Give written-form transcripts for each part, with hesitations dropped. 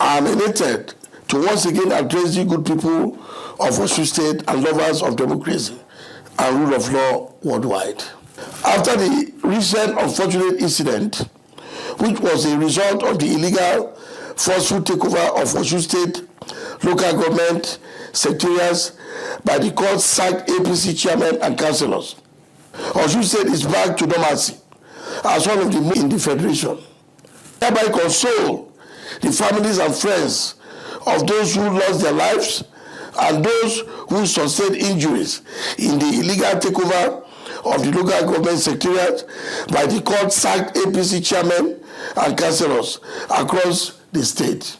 I am elated to once again address you good people of Osun State and lovers of democracy and rule of law worldwide. After the recent unfortunate incident, which was a result of the illegal forceful takeover of Osun State local government secretariats by the court-sacked APC chairman and councillors, Osun State is back to normalcy as one of the in the federation. I hereby console the families and friends of those who lost their lives and those who sustained injuries in the illegal takeover of the local government secretariat by the court-sacked APC chairman and councillors across the state.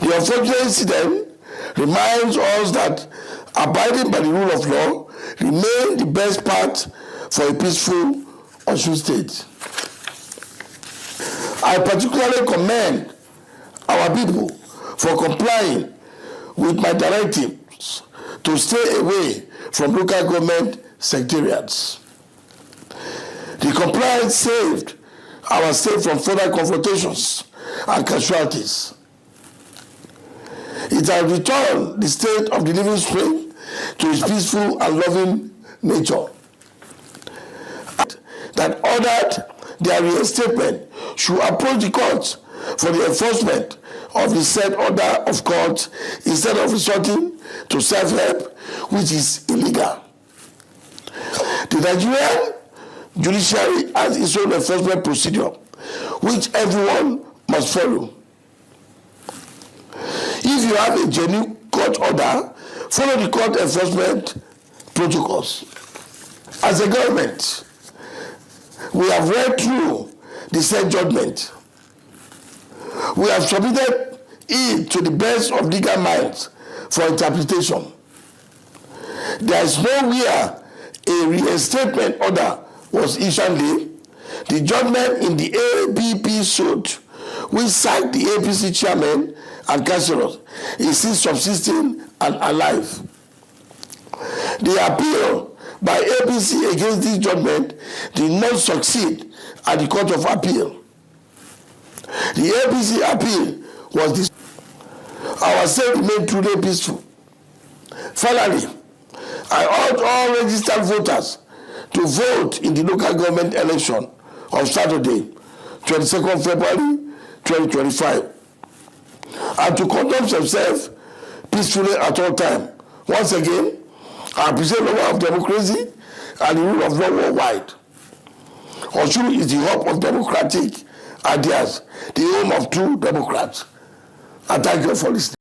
The unfortunate incident reminds us that abiding by the rule of law remains the best path for a peaceful Osun State. I particularly commend our people for complying with my directives to stay away from local government secretariats. The compliance saved our state from further confrontations and casualties. It has returned the state of the living spring to its peaceful and loving nature. That ordered their reinstatement should approach the court for the enforcement of the said order of court instead of resorting to self-help, which is illegal. The Nigerian judiciary has its own enforcement procedure, which everyone must follow. If you have a genuine court order, follow the court enforcement protocols. As a government, we have read through the said judgment. We have submitted it to the best of legal minds for interpretation. There is nowhere a reinstatement order was issued. The judgment in the APP suit, which sacked the APC chairman and councillors, is still subsisting and alive. The appeal by APC against this judgment did not succeed at the Court of Appeal. The APC appeal was this. Our state remained truly peaceful. Finally, I urge all registered voters to vote in the local government election of Saturday, 22nd February 2025, and to conduct themselves peacefully at all times. Once again, I appreciate the law of democracy and the rule of law worldwide. Osun is the hub of democratic ideas, the home of true democrats. I thank you for listening.